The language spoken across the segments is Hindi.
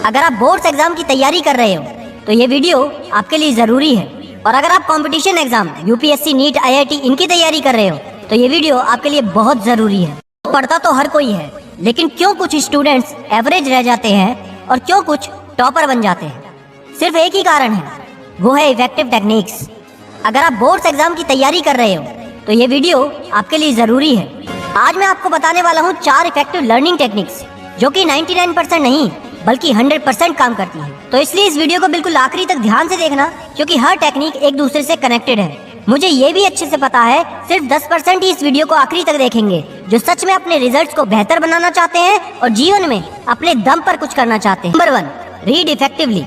अगर आप बोर्ड्स एग्जाम की तैयारी कर रहे हो तो ये वीडियो आपके लिए ज़रूरी है। और अगर आप competition exam UPSC, NEET, IIT इनकी तैयारी कर रहे हो तो ये वीडियो आपके लिए बहुत ज़रूरी है। पढ़ता तो हर कोई है, लेकिन क्यों कुछ स्टूडेंट्स एवरेज रह जाते हैं और क्यों कुछ टॉपर बन जाते हैं? सिर्फ एक ही कारण है, वो है इफेक्टिव टेक्निक्स। अगर आप बोर्ड्स एग्जाम की तैयारी कर रहे हो तो ये वीडियो आपके लिए ज़रूरी है। आज मैं आपको बताने वाला हूँ 4 इफेक्टिव लर्निंग टेक्निक्स जो कि 99% नहीं बल्कि 100% काम करती है। तो इसलिए इस वीडियो को बिल्कुल आखिरी तक ध्यान से देखना, क्योंकि हर टेक्निक एक दूसरे से कनेक्टेड है। मुझे ये भी अच्छे से पता है सिर्फ 10% ही इस वीडियो को आखिरी तक देखेंगे जो सच में अपने रिजल्ट्स को बेहतर बनाना चाहते हैं और जीवन में अपने दम पर कुछ करना चाहते हैं। Number 1, read effectively.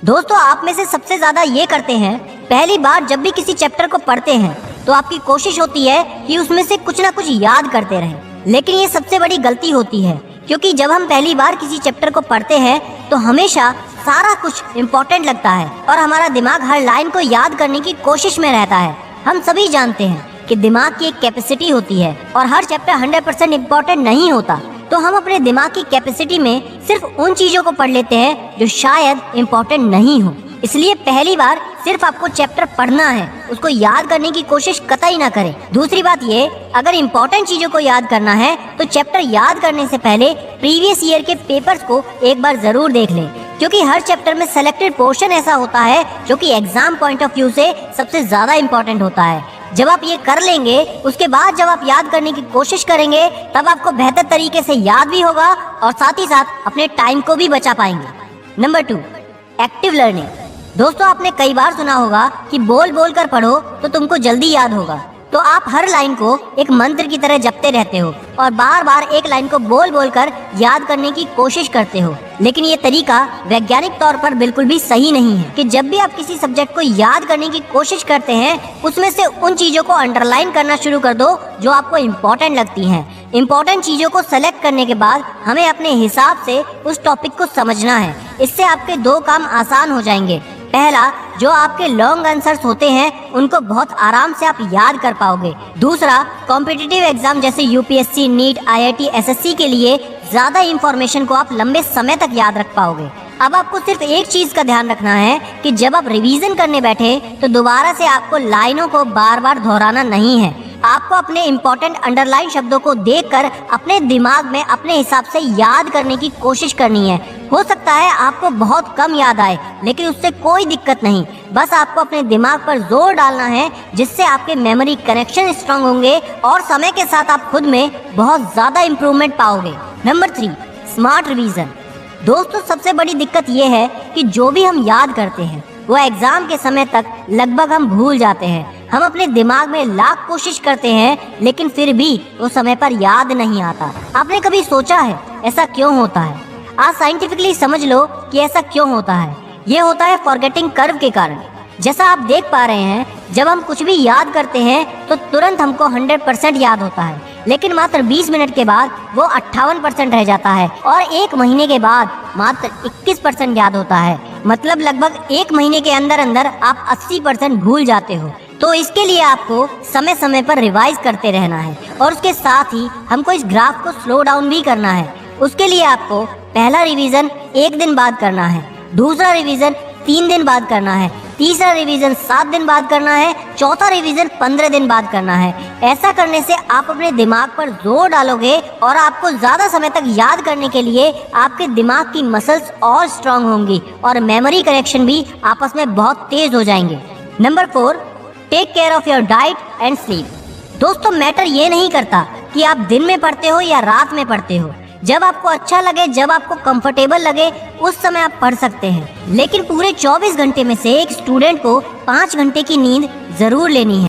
दोस्तों, आप में से सबसे ज्यादा ये करते हैं, पहली बार जब भी किसी चैप्टर को पढ़ते हैं तो आपकी कोशिश होती है कि उसमें से कुछ ना कुछ याद करते रहें। लेकिन ये सबसे बड़ी गलती होती है, क्योंकि जब हम पहली बार किसी चैप्टर को पढ़ते हैं तो हमेशा सारा कुछ इम्पोर्टेंट लगता है और हमारा दिमाग हर लाइन को याद करने की कोशिश में रहता है। हम सभी जानते हैं कि दिमाग की एक कैपेसिटी होती है और हर चैप्टर 100% इम्पोर्टेंट नहीं होता। तो हम अपने दिमाग की कैपेसिटी में सिर्फ उन चीजों को पढ़ लेते हैं जो शायद इम्पोर्टेंट नहीं हो। इसलिए पहली बार सिर्फ आपको चैप्टर पढ़ना है, उसको याद करने की कोशिश कतई ना करें। दूसरी बात ये, अगर इम्पोर्टेंट चीजों को याद करना है तो चैप्टर याद करने से पहले प्रीवियस ईयर के पेपर्स को एक बार जरूर देख लें, क्योंकि हर चैप्टर में सेलेक्टेड पोर्शन ऐसा होता है जो कि एग्जाम पॉइंट ऑफ व्यू से सबसे ज्यादा इम्पोर्टेंट होता है। जब आप ये कर लेंगे, उसके बाद जब आप याद करने की कोशिश करेंगे तब आपको बेहतर तरीके से याद भी होगा और साथ ही साथ अपने टाइम को भी बचा पाएंगे। Number 2, active learning. दोस्तों, आपने कई बार सुना होगा कि बोल बोल कर पढ़ो तो तुमको जल्दी याद होगा। तो आप हर लाइन को एक मंत्र की तरह जपते रहते हो और बार बार एक लाइन को बोल बोल कर याद करने की कोशिश करते हो। लेकिन ये तरीका वैज्ञानिक तौर पर बिल्कुल भी सही नहीं है कि जब भी आप किसी सब्जेक्ट को याद करने की कोशिश करते हैं उसमें से उन चीजों को अंडरलाइन करना शुरू कर दो जो आपको इम्पोर्टेंट लगती हैं। इम्पोर्टेंट चीजों को सेलेक्ट करने के बाद हमें अपने हिसाब से उस टॉपिक को समझना है। इससे आपके 2 काम आसान हो जाएंगे। पहला, जो आपके लॉन्ग आंसर्स होते हैं उनको बहुत आराम से आप याद कर पाओगे। दूसरा, कॉम्पिटिटिव एग्जाम जैसे यूपीएससी, नीट, आईआईटी, एसएससी के लिए ज्यादा इंफॉर्मेशन को आप लंबे समय तक याद रख पाओगे। अब आपको सिर्फ एक चीज का ध्यान रखना है कि जब आप रिवीजन करने बैठे तो दोबारा से आपको लाइनों को बार बार दोहराना नहीं है। आपको अपने इम्पोर्टेंट अंडरलाइन शब्दों को देखकर अपने दिमाग में अपने हिसाब से याद करने की कोशिश करनी है। हो सकता है आपको बहुत कम याद आए, लेकिन उससे कोई दिक्कत नहीं। बस आपको अपने दिमाग पर जोर डालना है, जिससे आपके मेमोरी कनेक्शन स्ट्रांग होंगे और समय के साथ आप खुद में बहुत ज्यादा इम्प्रूवमेंट पाओगे। Number 3, smart revision. दोस्तों, सबसे बड़ी दिक्कत ये है कि जो भी हम याद करते हैं वो एग्जाम के समय तक लगभग हम भूल जाते हैं। हम अपने दिमाग में लाख कोशिश करते हैं, लेकिन फिर भी वो समय पर याद नहीं आता। आपने कभी सोचा है ऐसा क्यों होता है? आज साइंटिफिकली समझ लो कि ऐसा क्यों होता है। ये होता है फॉरगेटिंग कर्व के कारण। जैसा आप देख पा रहे हैं, जब हम कुछ भी याद करते हैं तो तुरंत हमको 100% याद होता है, लेकिन मात्र 20 मिनट के बाद वो 58% रह जाता है और 1 महीने के बाद मात्र 21% याद होता है। मतलब लगभग 1 महीने के अंदर अंदर आप 80% भूल जाते हो। तो इसके लिए आपको समय समय पर रिवाइज करते रहना है और उसके साथ ही हमको इस ग्राफ को स्लो डाउन भी करना है। उसके लिए आपको पहला रिवीजन 1 दिन बाद करना है, दूसरा रिवीजन 3 दिन बाद करना है, तीसरा रिवीजन 7 दिन बाद करना है, चौथा रिवीजन 15 दिन बाद करना है। ऐसा करने से आप अपने दिमाग पर जोर डालोगे और आपको ज्यादा समय तक याद करने के लिए आपके दिमाग की मसल्स और स्ट्रांग होंगी और मेमोरी कनेक्शन भी आपस में बहुत तेज हो जाएंगे। Number 4, take care of your diet and sleep. दोस्तों, मैटर ये नहीं करता कि आप दिन में पढ़ते हो या रात में पढ़ते हो। जब आपको अच्छा लगे, जब आपको कंफर्टेबल लगे, उस समय आप पढ़ सकते हैं। लेकिन पूरे 24 घंटे में से एक स्टूडेंट को 5 घंटे की नींद जरूर लेनी है।